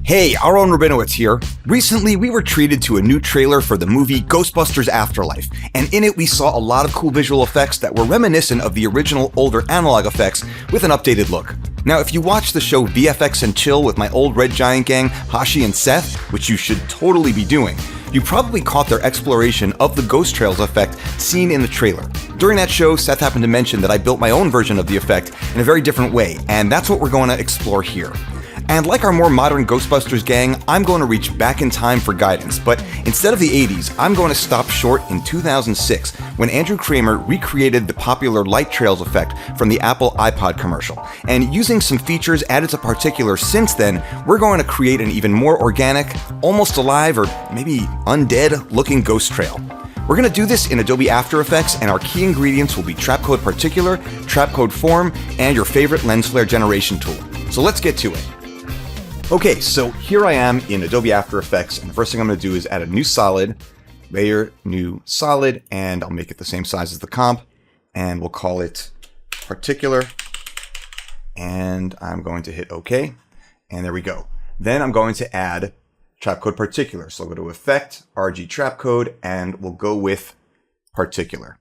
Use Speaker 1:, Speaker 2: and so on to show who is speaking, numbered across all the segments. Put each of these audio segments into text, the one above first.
Speaker 1: Hey, Aharon Rabinowitz here. Recently, we were treated to a new trailer for the movie Ghostbusters Afterlife, and in it we saw a lot of cool visual effects that were reminiscent of the original older analog effects with an updated look. Now, if you watch the show VFX and Chill with my old Red Giant gang, Hashi and Seth, which you should totally be doing, you probably caught their exploration of the ghost trails effect seen in the trailer. During that show, Seth happened to mention that I built my own version of the effect in a very different way, and that's what we're going to explore here. And like our more modern Ghostbusters gang, I'm going to reach back in time for guidance, but instead of the 80s, I'm going to stop short in 2006 when Andrew Kramer recreated the popular light trails effect from the Apple iPod commercial. And using some features added to Particular since then, we're going to create an even more organic, almost alive, or maybe undead looking ghost trail. We're going to do this in Adobe After Effects, and our key ingredients will be Trapcode Particular, Trapcode Form, and your favorite lens flare generation tool. So let's get to it. Okay, so here I am in Adobe After Effects, and the first thing I'm going to do is add a new solid, layer, new solid, and I'll make it the same size as the comp, and we'll call it Particular, and I'm going to hit OK, and there we go. Then I'm going to add Trapcode Particular, so I'll go to Effect, RG Trapcode, and we'll go with Particular.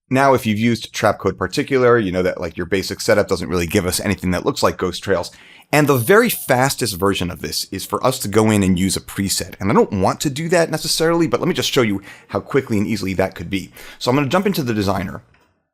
Speaker 1: Now, if you've used Trapcode Particular, you know that like your basic setup doesn't really give us anything that looks like ghost trails. And the very fastest version of this is for us to go in and use a preset. And I don't want to do that necessarily, but let me just show you how quickly and easily that could be. So I'm going to jump into the designer.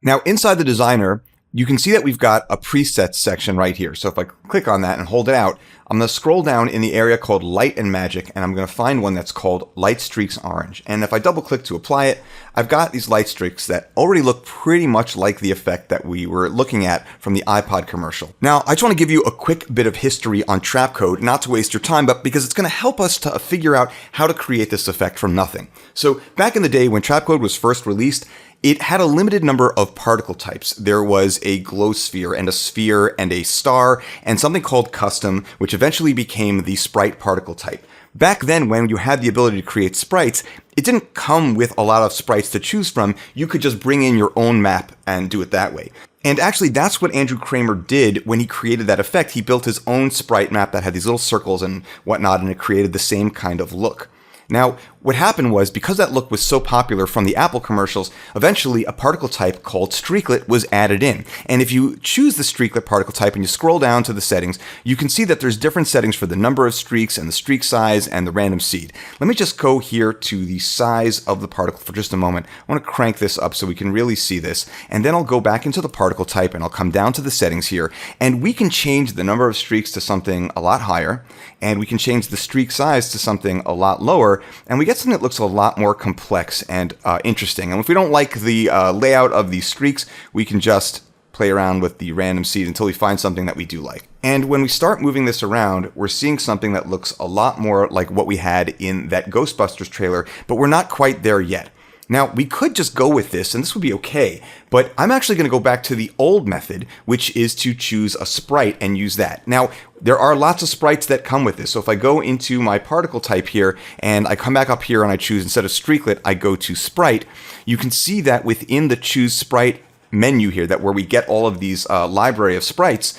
Speaker 1: Now, inside the designer, you can see that we've got a presets section right here. So if I click on that and hold it out, I'm going to scroll down in the area called Light and Magic, and I'm going to find one that's called Light Streaks Orange. And if I double click to apply it, I've got these light streaks that already look pretty much like the effect that we were looking at from the iPod commercial. Now, I just want to give you a quick bit of history on Trapcode, not to waste your time, but because it's going to help us to figure out how to create this effect from nothing. So back in the day when Trapcode was first released, it had a limited number of particle types. There was a glow sphere and a sphere and a star and something called custom, which eventually became the sprite particle type. Back then, when you had the ability to create sprites, it didn't come with a lot of sprites to choose from. You could just bring in your own map and do it that way. And actually, that's what Andrew Kramer did when he created that effect. He built his own sprite map that had these little circles and whatnot, and it created the same kind of look. Now, what happened was, because that look was so popular from the Apple commercials, eventually a particle type called Streaklet was added in. And if you choose the Streaklet particle type and you scroll down to the settings, you can see that there's different settings for the number of streaks and the streak size and the random seed. Let me just go here to the size of the particle for just a moment. I want to crank this up so we can really see this. And then I'll go back into the particle type and I'll come down to the settings here. And we can change the number of streaks to something a lot higher. And we can change the streak size to something a lot lower. And we get something that looks a lot more complex and interesting. And if we don't like the layout of these streaks, we can just play around with the random seed until we find something that we do like. And when we start moving this around, we're seeing something that looks a lot more like what we had in that Ghostbusters trailer, but we're not quite there yet. Now, we could just go with this, and this would be okay, but I'm actually going to go back to the old method, which is to choose a sprite and use that. Now, there are lots of sprites that come with this, so if I go into my particle type here, and I come back up here and I choose, instead of Streaklet, I go to Sprite, you can see that within the Choose Sprite menu here, that where we get all of these library of sprites,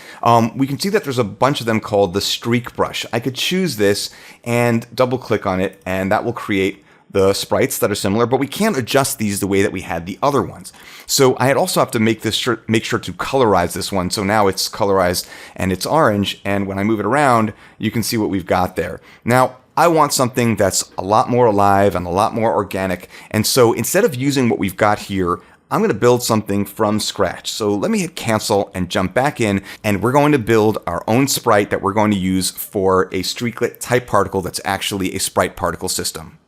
Speaker 1: we can see that there's a bunch of them called the Streak Brush. I could choose this and double click on it, and that will create the sprites that are similar, but we can't adjust these the way that we had the other ones. So I also have to make sure to colorize this one. So now it's colorized and it's orange. And when I move it around, you can see what we've got there. Now, I want something that's a lot more alive and a lot more organic. And so instead of using what we've got here, I'm going to build something from scratch. So let me hit cancel and jump back in, and we're going to build our own sprite that we're going to use for a Streaklet type particle that's actually a sprite particle system.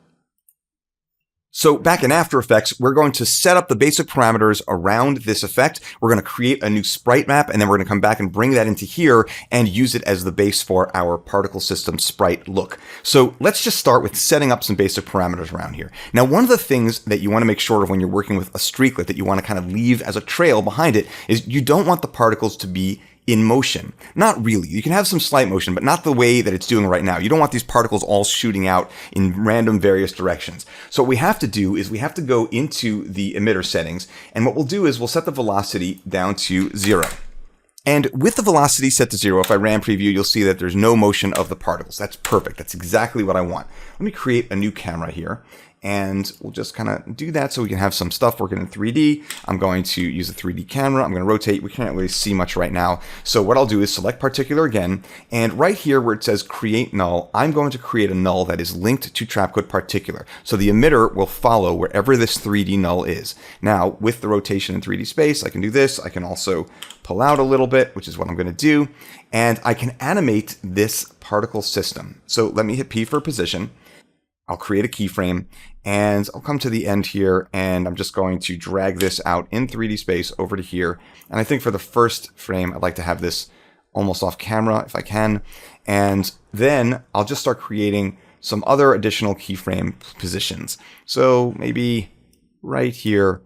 Speaker 1: So back in After Effects, we're going to set up the basic parameters around this effect. We're going to create a new sprite map, and then we're going to come back and bring that into here and use it as the base for our particle system sprite look. So let's just start with setting up some basic parameters around here. Now, one of the things that you want to make sure of when you're working with a streaklet that you want to kind of leave as a trail behind it is you don't want the particles to be in motion. Not really. You can have some slight motion, but not the way that it's doing right now. You don't want these particles all shooting out in random various directions. So what we have to do is we have to go into the emitter settings, and what we'll do is we'll set the velocity down to 0. And with the velocity set to 0, if I RAM preview, you'll see that there's no motion of the particles. That's perfect. That's exactly what I want. Let me create a new camera here. And we'll just kind of do that so we can have some stuff working in 3D. I'm going to use a 3D camera. I'm going to rotate. We can't really see much right now. So what I'll do is select particular again. And right here where it says create null, I'm going to create a null that is linked to trapcode particular. So the emitter will follow wherever this 3D null is. Now, with the rotation in 3D space, I can do this. I can also pull out a little bit, which is what I'm going to do. And I can animate this particle system. So let me hit P for position. I'll create a keyframe, and I'll come to the end here, and I'm just going to drag this out in 3D space over to here. And I think for the first frame, I'd like to have this almost off camera if I can. And then I'll just start creating some other additional keyframe positions. So maybe right here,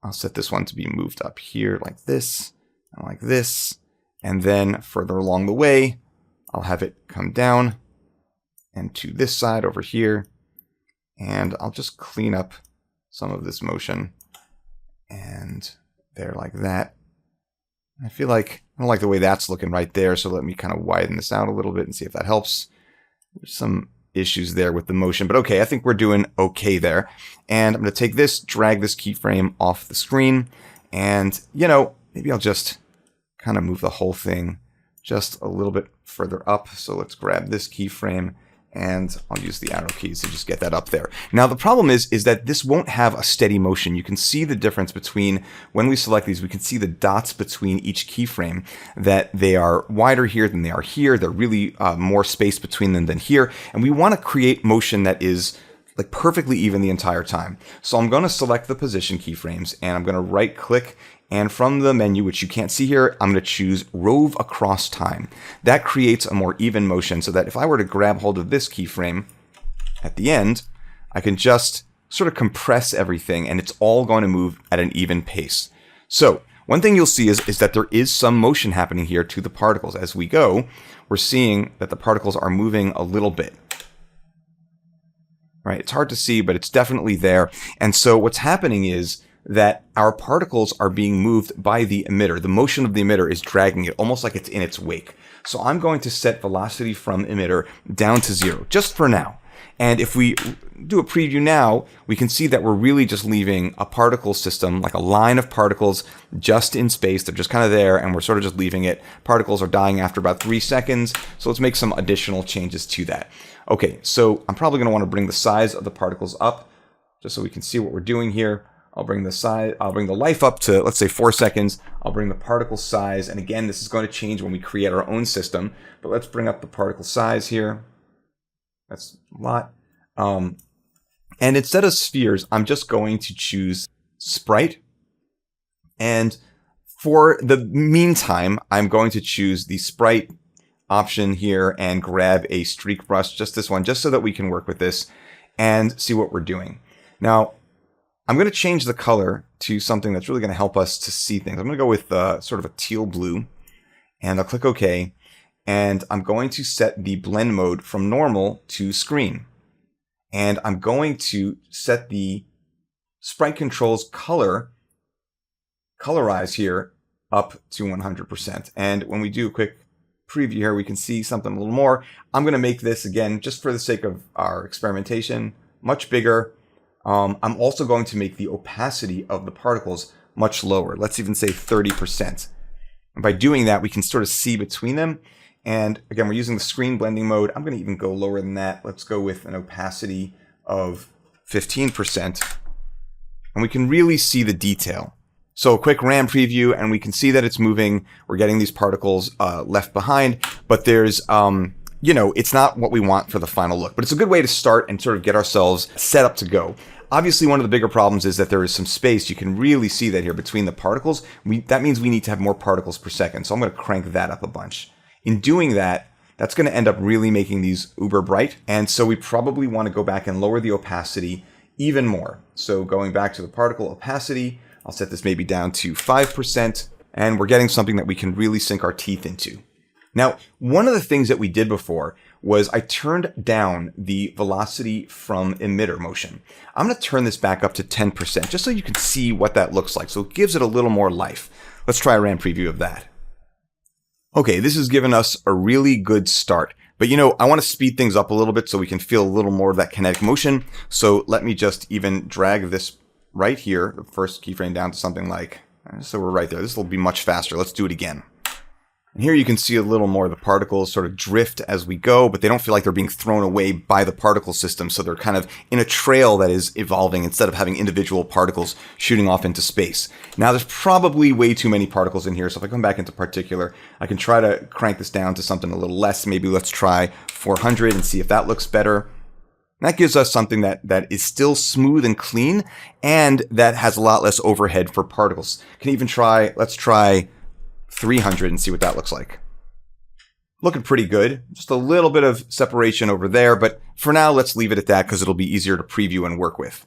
Speaker 1: I'll set this one to be moved up here like this, and like this. And then further along the way, I'll have it come down and to this side over here. And I'll just clean up some of this motion. And there like that. I feel like I don't like the way that's looking right there. So let me kind of widen this out a little bit and see if that helps. There's some issues there with the motion, but okay, I think we're doing okay there. And I'm going to take this, drag this keyframe off the screen. And, you know, maybe I'll just kind of move the whole thing just a little bit further up. So let's grab this keyframe, and I'll use the arrow keys to just get that up there. Now, the problem is that this won't have a steady motion. You can see the difference between when we select these. We can see the dots between each keyframe, that they are wider here than they are here. They're really more space between them than here. And we want to create motion that is like perfectly even the entire time. So I'm going to select the position keyframes, and I'm going to right click. And from the menu, which you can't see here, I'm going to choose Rove Across Time. That creates a more even motion, so that if I were to grab hold of this keyframe at the end, I can just sort of compress everything, and it's all going to move at an even pace. So one thing you'll see is that there is some motion happening here to the particles. As we go, we're seeing that the particles are moving a little bit. Right? It's hard to see, but it's definitely there. And so what's happening is that our particles are being moved by the emitter. The motion of the emitter is dragging it, almost like it's in its wake. So I'm going to set velocity from emitter down to 0, just for now. And if we do a preview now, we can see that we're really just leaving a particle system, like a line of particles just in space. They're just kind of there, and we're sort of just leaving it. Particles are dying after about 3 seconds. So let's make some additional changes to that. Okay, so I'm probably going to want to bring the size of the particles up, just so we can see what we're doing here. I'll bring the life up to, let's say, 4 seconds. I'll bring the particle size, and again, this is going to change when we create our own system, but let's bring up the particle size here. That's a lot. And instead of spheres, I'm just going to choose sprite. And for the meantime, I'm going to choose the sprite option here and grab a streak brush, just this one, just so that we can work with this and see what we're doing. Now, I'm going to change the color to something that's really going to help us to see things. I'm going to go with sort of a teal blue, and I'll click OK. And I'm going to set the blend mode from normal to screen. And I'm going to set the sprite controls colorize here up to 100%. And when we do a quick preview here, we can see something a little more. I'm going to make this, again, just for the sake of our experimentation, much bigger. I'm also going to make the opacity of the particles much lower. Let's even say 30%. And by doing that, we can sort of see between them. And again, we're using the screen blending mode. I'm going to even go lower than that. Let's go with an opacity of 15%. And we can really see the detail. So a quick RAM preview, and we can see that it's moving. We're getting these particles left behind, but there's you know, it's not what we want for the final look, but it's a good way to start and sort of get ourselves set up to go. Obviously, one of the bigger problems is that there is some space. You can really see that here between the particles. That means we need to have more particles per second. So I'm going to crank that up a bunch. In doing that, that's going to end up really making these uber bright. And so we probably want to go back and lower the opacity even more. So going back to the particle opacity, I'll set this maybe down to 5%. And we're getting something that we can really sink our teeth into. Now, one of the things that we did before was I turned down the velocity from emitter motion. I'm going to turn this back up to 10%, just so you can see what that looks like. So it gives it a little more life. Let's try a RAM preview of that. Okay, this has given us a really good start. But I want to speed things up a little bit so we can feel a little more of that kinetic motion. So let me just even drag this right here, the first keyframe down to something like, so we're right there. This will be much faster. Let's do it again. And here you can see a little more of the particles sort of drift as we go, but they don't feel like they're being thrown away by the particle system. So they're kind of in a trail that is evolving instead of having individual particles shooting off into space. Now there's probably way too many particles in here. So if I come back into particular, I can try to crank this down to something a little less. Maybe let's try 400 and see if that looks better. And that gives us something that is still smooth and clean and that has a lot less overhead for particles. Can even try, let's try 300 and see what that looks like. Looking pretty good. Just a little bit of separation over there, but for now, let's leave it at that because it'll be easier to preview and work with.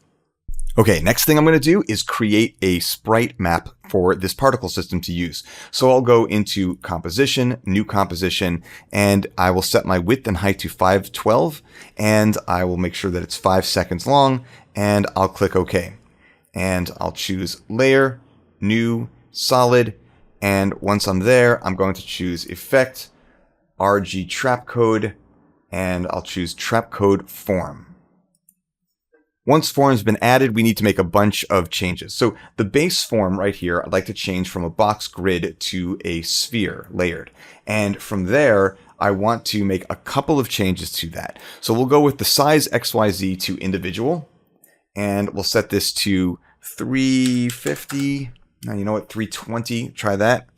Speaker 1: Okay, next thing I'm going to do is create a sprite map for this particle system to use. So I'll go into composition, new composition, and I will set my width and height to 512, and I will make sure that it's 5 seconds long, and I'll click OK. And I'll choose layer, new, solid, and once I'm there, I'm going to choose effect, RG trap code, and I'll choose trap code form. Once form's been added, we need to make a bunch of changes. So the base form right here, I'd like to change from a box grid to a sphere layered. And from there, I want to make a couple of changes to that. So we'll go with the size XYZ to individual, and we'll set this to 350. Now, you know what? 320. Try that.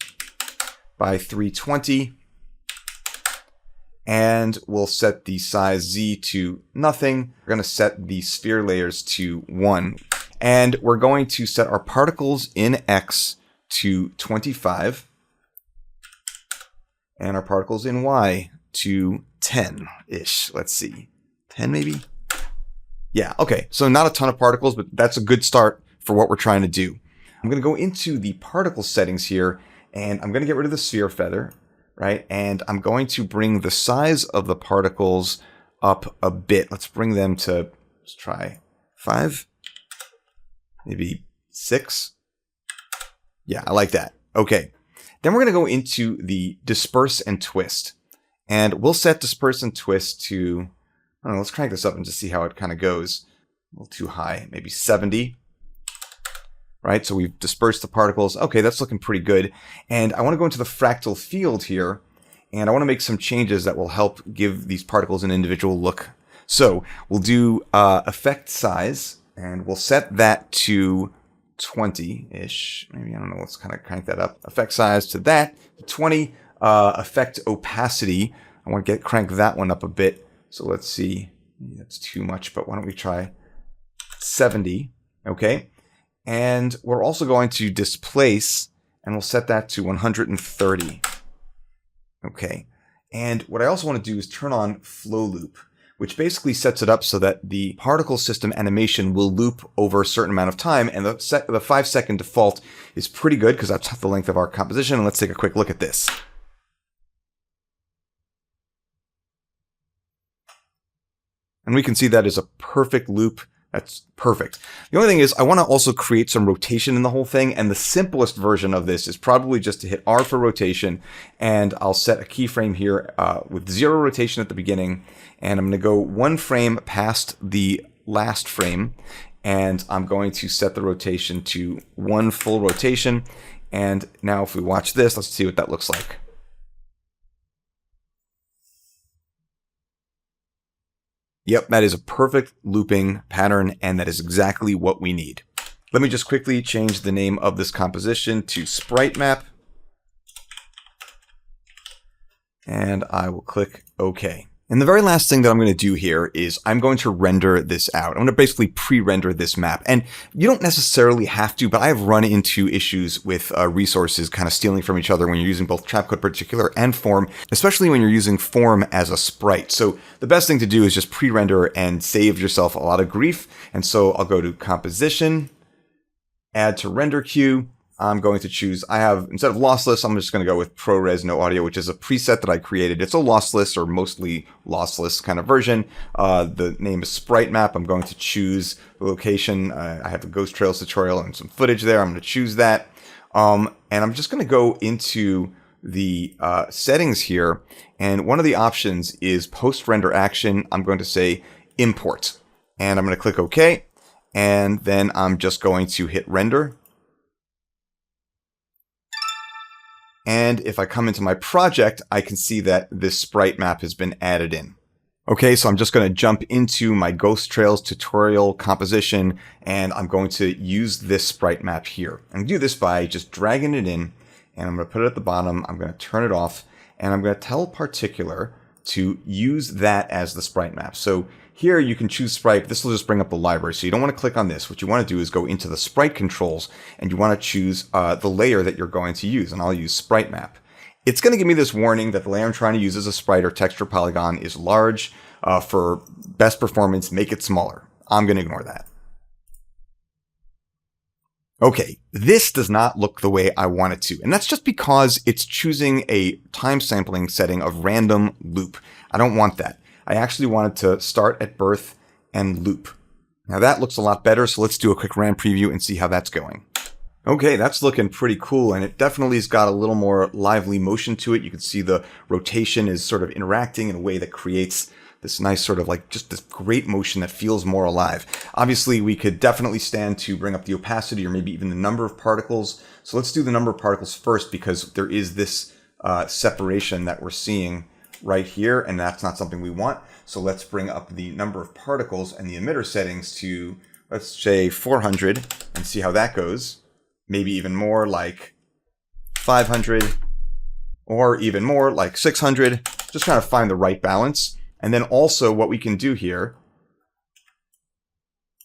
Speaker 1: By 320. And we'll set the size Z to nothing. We're going to set the sphere layers to 1. And we're going to set our particles in X to 25. And our particles in Y to 10-ish. Let's see. 10 maybe? Yeah, okay. So not a ton of particles, but that's a good start for what we're trying to do. I'm going to go into the particle settings here, and I'm going to get rid of the sphere feather, right? And I'm going to bring the size of the particles up a bit. Let's bring them to, let's try 5, maybe 6. Yeah, I like that. Okay. Then we're going to go into the disperse and twist. And we'll set disperse and twist to, I don't know, let's crank this up and just see how it kind of goes. A little too high, maybe 70. Right, so we've dispersed the particles. Okay, that's looking pretty good. And I want to go into the fractal field here, and I want to make some changes that will help give these particles an individual look. So we'll do effect size, and we'll set that to 20-ish. Maybe, I don't know, let's kind of crank that up. Effect size to that, 20. Effect opacity, I want to crank that one up a bit. So let's see, maybe that's too much, but why don't we try 70, okay? And we're also going to displace, and we'll set that to 130. Okay. And what I also want to do is turn on flow loop, which basically sets it up so that the particle system animation will loop over a certain amount of time. And the 5-second default is pretty good because that's the length of our composition. And let's take a quick look at this. And we can see that is a perfect loop. That's perfect. The only thing is I want to also create some rotation in the whole thing. And the simplest version of this is probably just to hit R for rotation. And I'll set a keyframe here with 0 rotation at the beginning. And I'm going to go 1 frame past the last frame. And I'm going to set the rotation to 1 full rotation. And now if we watch this, let's see what that looks like. Yep, that is a perfect looping pattern, and that is exactly what we need. Let me just quickly change the name of this composition to sprite map. And I will click OK. And the very last thing that I'm going to do here is I'm going to render this out. I'm going to basically pre-render this map. And you don't necessarily have to, but I've run into issues with resources kind of stealing from each other when you're using both trapcode particular and form, especially when you're using form as a sprite. So the best thing to do is just pre-render and save yourself a lot of grief. And so I'll go to composition, add to render queue. I'm going to choose, instead of lossless, I'm just going to go with ProRes No Audio, which is a preset that I created. It's a lossless or mostly lossless kind of version. The name is Sprite Map. I'm going to choose the location. I have the Ghost Trails tutorial and some footage there. I'm going to choose that. And I'm just going to go into the settings here, and one of the options is post-render action. I'm going to say import, and I'm going to click OK, and then I'm just going to hit render. And if I come into my project, I can see that this sprite map has been added in. Okay, so I'm just going to jump into my Ghost Trails tutorial composition, and I'm going to use this sprite map here. And do this by just dragging it in, and I'm going to put it at the bottom. I'm going to turn it off, and I'm going to tell Particular to use that as the sprite map. So here you can choose sprite. This will just bring up the library. So you don't want to click on this. What you want to do is go into the sprite controls, and you want to choose the layer that you're going to use. And I'll use sprite map. It's going to give me this warning that the layer I'm trying to use as a sprite or texture polygon is large. For best performance, make it smaller. I'm going to ignore that. Okay, this does not look the way I want it to, and that's just because it's choosing a time sampling setting of random loop. I don't want that. I actually want it to start at birth and loop. Now that looks a lot better, so let's do a quick RAM preview and see how that's going. Okay, that's looking pretty cool, and it definitely has got a little more lively motion to it. You can see the rotation is sort of interacting in a way that creates this nice sort of like just this great motion that feels more alive. Obviously, we could definitely stand to bring up the opacity or maybe even the number of particles. So let's do the number of particles first, because there is this separation that we're seeing right here, and that's not something we want. So let's bring up the number of particles and the emitter settings to, let's say 400, and see how that goes. Maybe even more, like 500, or even more, like 600. Just trying to find the right balance. And then also what we can do here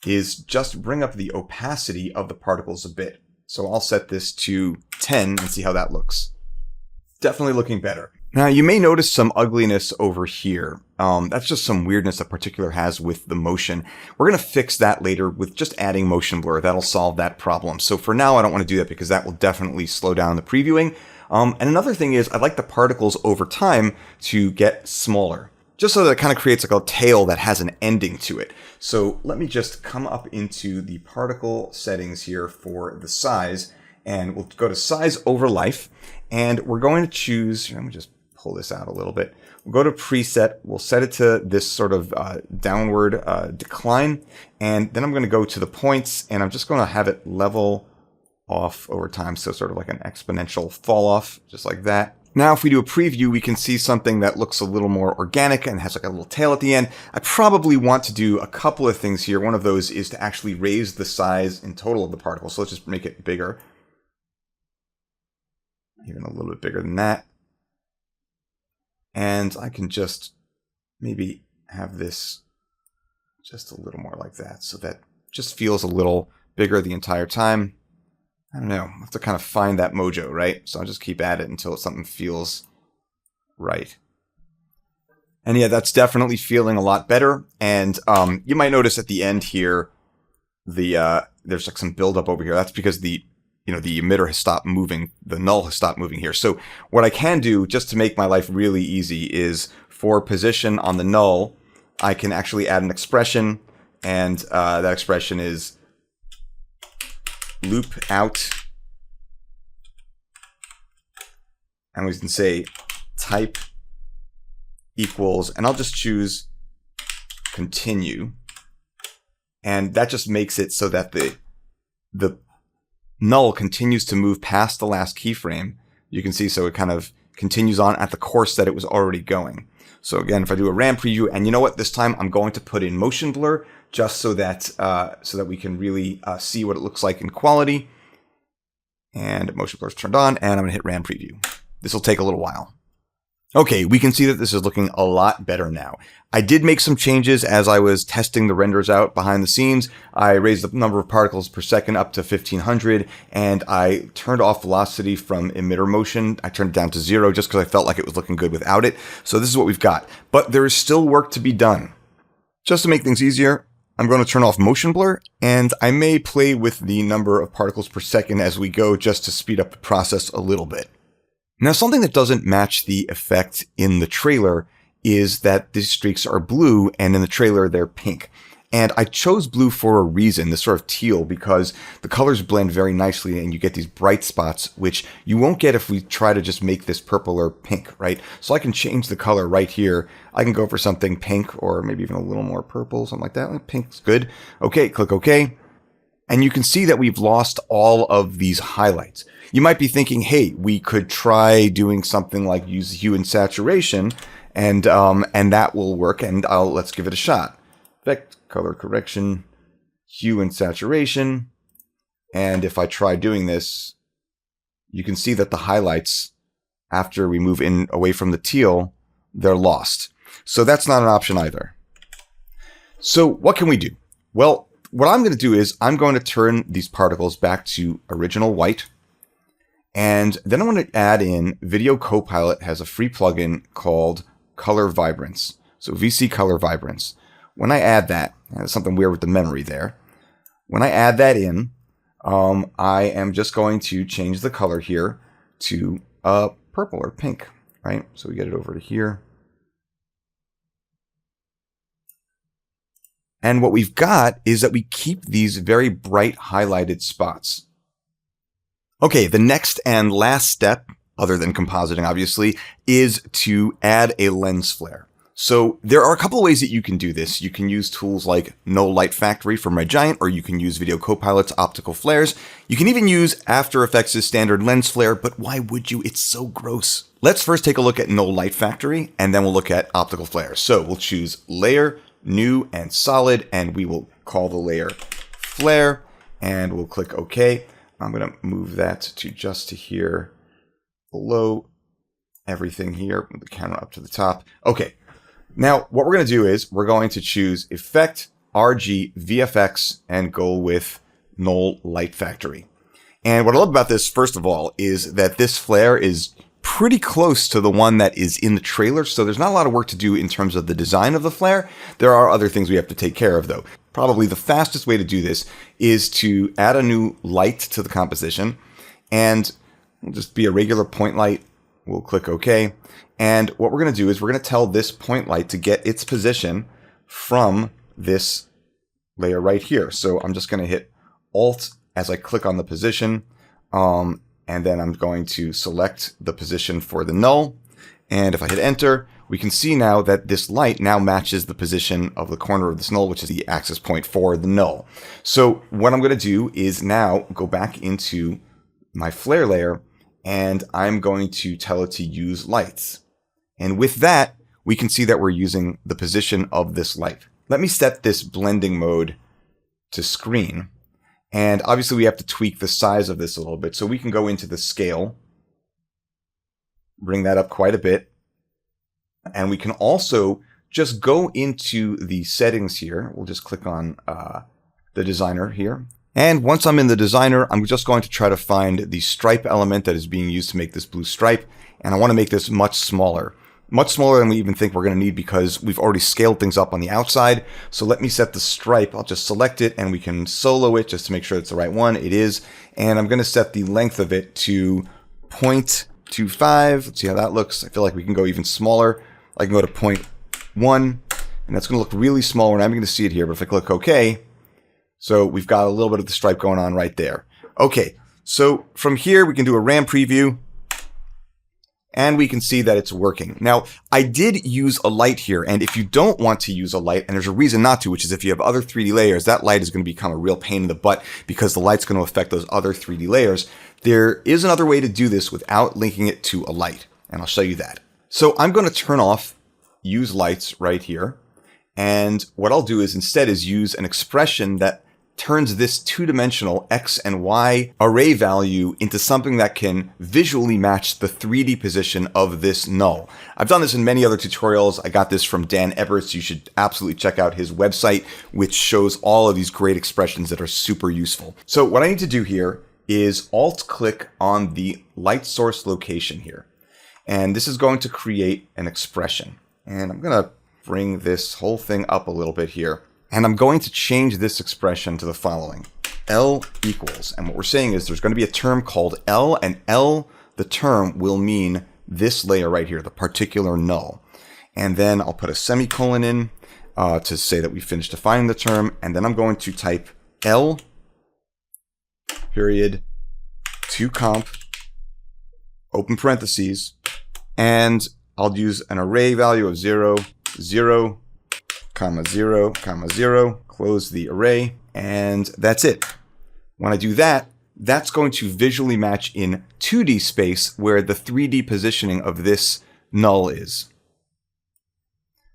Speaker 1: is just bring up the opacity of the particles a bit. So I'll set this to 10 and see how that looks. Definitely looking better. Now you may notice some ugliness over here. That's just some weirdness that Particular has with the motion. We're going to fix that later with just adding motion blur. That'll solve that problem. So for now, I don't want to do that because that will definitely slow down the previewing. And another thing is I'd like the particles over time to get smaller, just so that it kind of creates like a tail that has an ending to it. So let me just come up into the particle settings here for the size, and we'll go to size over life, and we're going to choose, let me just pull this out a little bit. We'll go to preset, we'll set it to this sort of downward decline, and then I'm going to go to the points, and I'm just going to have it level off over time, so sort of like an exponential fall off, just like that. Now, if we do a preview, we can see something that looks a little more organic and has like a little tail at the end. I probably want to do a couple of things here. One of those is to actually raise the size in total of the particle. So let's just make it bigger. Even a little bit bigger than that. And I can just maybe have this just a little more like that, so that just feels a little bigger the entire time. I don't know. I have to kind of find that mojo, right? So I'll just keep at it until something feels right. And yeah, that's definitely feeling a lot better. And you might notice at the end here, there's like some buildup over here. That's because the emitter has stopped moving. The null has stopped moving here. So what I can do, just to make my life really easy, is for position on the null, I can actually add an expression, and that expression is loop out, and we can say type equals, and I'll just choose continue, and that just makes it so that the null continues to move past the last keyframe. You can see, so it kind of continues on at the course that it was already going. So again, if I do a RAM preview, and you know what, this time I'm going to put in motion blur, just so that we can really see what it looks like in quality. And motion blur is turned on, and I'm going to hit RAM preview. This will take a little while. Okay, we can see that this is looking a lot better now. I did make some changes as I was testing the renders out behind the scenes. I raised the number of particles per second up to 1500, and I turned off velocity from emitter motion. I turned it down to 0 just because I felt like it was looking good without it. So this is what we've got. But there is still work to be done. Just to make things easier, I'm going to turn off motion blur, and I may play with the number of particles per second as we go, just to speed up the process a little bit. Now, something that doesn't match the effect in the trailer is that these streaks are blue, and in the trailer they're pink. And I chose blue for a reason, this sort of teal, because the colors blend very nicely and you get these bright spots, which you won't get if we try to just make this purple or pink, right? So I can change the color right here. I can go for something pink or maybe even a little more purple, something like that. Pink's good. Okay, click OK. And you can see that we've lost all of these highlights. You might be thinking, hey, we could try doing something like use hue and saturation, and that will work, and let's give it a shot. Effect, color correction, hue and saturation. And if I try doing this, you can see that the highlights, after we move in away from the teal, they're lost. So that's not an option either. So what can we do? Well, what I'm going to do is I'm going to turn these particles back to original white. And then I want to add in Video Copilot has a free plugin called Color Vibrance. So VC Color Vibrance. When I add that, there's something weird with the memory there. When I add that in, I am just going to change the color here to purple or pink, right? So we get it over to here. And what we've got is that we keep these very bright highlighted spots. Okay, the next and last step, other than compositing obviously, is to add a lens flare. So there are a couple of ways that you can do this. You can use tools like No Light Factory from Red Giant, or you can use Video Copilot's optical flares. You can even use After Effects' standard lens flare, but why would you? It's so gross. Let's first take a look at No Light Factory, and then we'll look at optical flares. So we'll choose Layer, New, and Solid, and we will call the layer Flare, and we'll click OK. I'm going to move that to just to here, below everything here, move the camera up to the top. Okay. Now, what we're going to do is we're going to choose Effect, RG, VFX, and go with No Light Factory. And what I love about this, first of all, is that this flare is pretty close to the one that is in the trailer. So there's not a lot of work to do in terms of the design of the flare. There are other things we have to take care of, though. Probably the fastest way to do this is to add a new light to the composition. And it'll just be a regular point light. We'll click OK. And what we're going to do is we're going to tell this point light to get its position from this layer right here. So I'm just going to hit Alt as I click on the position. And then I'm going to select the position for the null. And if I hit Enter, we can see now that this light now matches the position of the corner of this null, which is the access point for the null. So what I'm going to do is now go back into my flare layer, and I'm going to tell it to use lights. And with that, we can see that we're using the position of this light. Let me set this blending mode to screen. And obviously we have to tweak the size of this a little bit. So we can go into the scale, bring that up quite a bit. And we can also just go into the settings here. We'll just click on the designer here. And once I'm in the designer, I'm just going to try to find the stripe element that is being used to make this blue stripe. And I want to make this much smaller than we even think we're going to need, because we've already scaled things up on the outside. So let me set the stripe. I'll just select it and we can solo it just to make sure it's the right one. It is. And I'm going to set the length of it to 0.25. Let's see how that looks. I feel like we can go even smaller. I can go to 0.1, and that's going to look really small. We're not even going to see it here, but if I click OK, so we've got a little bit of the stripe going on right there. Okay, so from here we can do a RAM preview, and we can see that it's working. Now, I did use a light here, and if you don't want to use a light, and there's a reason not to, which is if you have other 3D layers, that light is going to become a real pain in the butt because the light's going to affect those other 3D layers. There is another way to do this without linking it to a light, and I'll show you that. So I'm going to turn off Use Lights right here, and what I'll do is instead is use an expression that turns this two-dimensional X and Y array value into something that can visually match the 3D position of this null. I've done this in many other tutorials. I got this from Dan Eberts. You should absolutely check out his website, which shows all of these great expressions that are super useful. So what I need to do here is Alt-click on the light source location here. And this is going to create an expression. And I'm going to bring this whole thing up a little bit here. And I'm going to change this expression to the following. L equals. And what we're saying is there's going to be a term called L, and L, the term, will mean this layer right here, the particular null. And then I'll put a semicolon in. to say that we finished defining the term, and then I'm going to type L period tocomp open parentheses, and I'll use an array value of 0, 0, comma 0, comma 0, close the array, and that's it. When I do that, that's going to visually match in 2D space where the 3D positioning of this null is.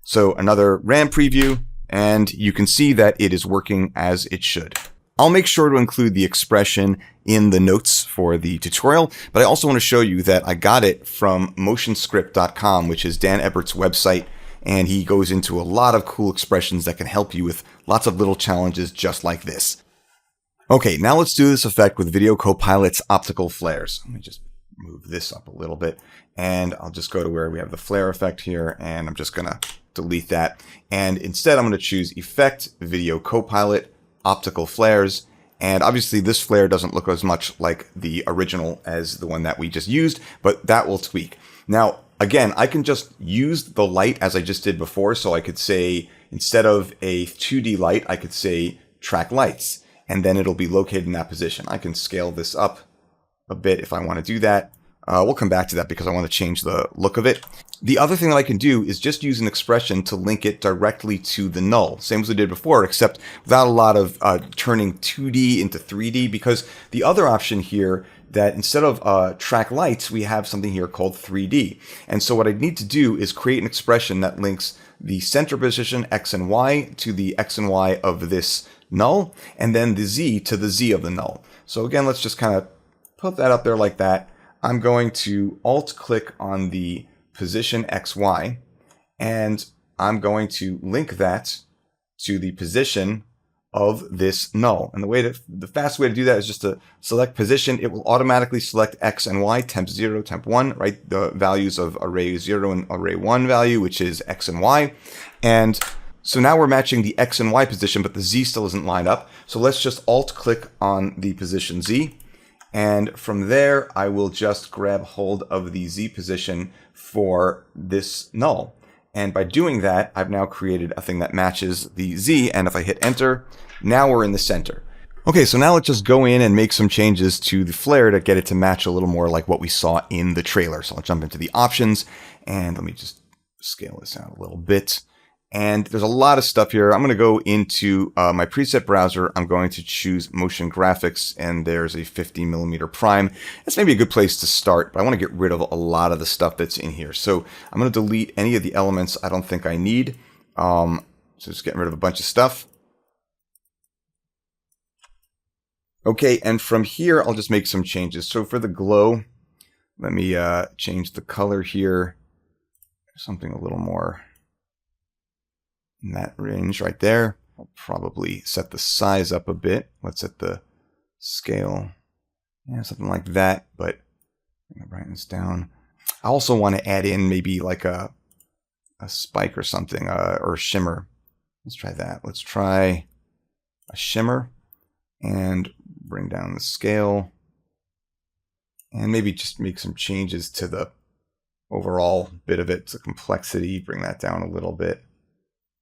Speaker 1: So another RAM preview, and you can see that it is working as it should. I'll make sure to include the expression in the notes for the tutorial, but I also want to show you that I got it from motionscript.com, which is Dan Ebert's website, and he goes into a lot of cool expressions that can help you with lots of little challenges just like this. Okay, now let's do this effect with Video Copilot's optical flares. Let me just move this up a little bit, and I'll just go to where we have the flare effect here, and I'm just going to delete that. And instead, I'm going to choose Effect, Video Copilot, Optical Flares. And obviously, this flare doesn't look as much like the original as the one that we just used, but that will tweak. Now, again, I can just use the light as I just did before. So I could say, instead of a 2D light, I could say track lights, and then it'll be located in that position. I can scale this up a bit if I want to do that. We'll come back to that because I want to change the look of it. The other thing that I can do is just use an expression to link it directly to the null, same as we did before, except without a lot of turning 2D into 3D, because the other option here, that instead of track lights, we have something here called 3D. And so what I need to do is create an expression that links the center position X and Y to the X and Y of this null, and then the Z to the Z of the null. So again, let's just kind of put that up there like that. I'm going to alt-click on the position XY, and I'm going to link that to the position of this null. And the fast way to do that is just to select position. It will automatically select X and Y, temp 0, temp 1, right? The values of array 0 and array 1 value, which is X and Y. And so now we're matching the X and Y position, but the Z still isn't lined up. So let's just alt-click on the position Z. And from there, I will just grab hold of the Z position for this null. And by doing that, I've now created a thing that matches the Z. And if I hit enter, now we're in the center. Okay, so now let's just go in and make some changes to the flare to get it to match a little more like what we saw in the trailer. So I'll jump into the options, and let me just scale this out a little bit. And there's a lot of stuff here. I'm going to go into my preset browser. I'm going to choose motion graphics, and there's a 50mm prime. That's maybe a good place to start, but I want to get rid of a lot of the stuff that's in here. So I'm going to delete any of the elements I don't think I need. So just getting rid of a bunch of stuff. Okay, and from here, I'll just make some changes. So for the glow, let me change the color here. Something a little more in that range right there. I'll probably set the size up a bit. Let's set the scale. Yeah, something like that, but I'm going to brighten this down. I also want to add in maybe like a spike or something, or a shimmer. Let's try that. Let's try a shimmer and bring down the scale. And maybe just make some changes to the overall bit of it, the complexity, bring that down a little bit.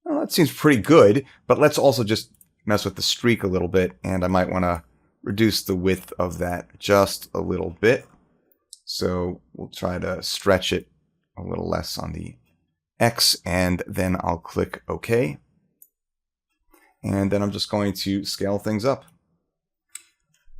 Speaker 1: Well, that seems pretty good, but let's also just mess with the streak a little bit, and I might want to reduce the width of that just a little bit. So we'll try to stretch it a little less on the X, and then I'll click OK. And then I'm just going to scale things up.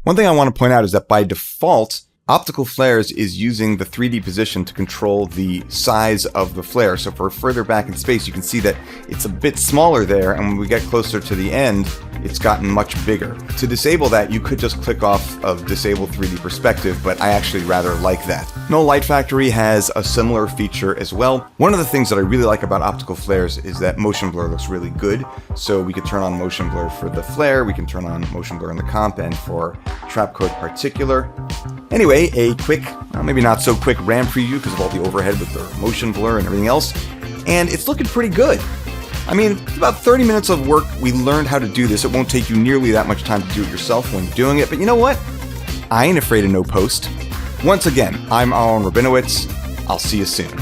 Speaker 1: One thing I want to point out is that by default, Optical Flares is using the 3D position to control the size of the flare. So for further back in space, you can see that it's a bit smaller there, and when we get closer to the end, it's gotten much bigger. To disable that, you could just click off of Disable 3D Perspective, but I actually rather like that. Null Light Factory has a similar feature as well. One of the things that I really like about Optical Flares is that motion blur looks really good. So we could turn on motion blur for the flare, we can turn on motion blur in the comp, and for Trapcode Particular. Anyway, a quick, maybe not so quick RAM preview because of all the overhead with the motion blur and everything else. And it's looking pretty good. I mean, it's about 30 minutes of work. We learned how to do this. It won't take you nearly that much time to do it yourself when you're doing it. But you know what? I ain't afraid of no post. Once again, I'm Aharon Rabinowitz. I'll see you soon.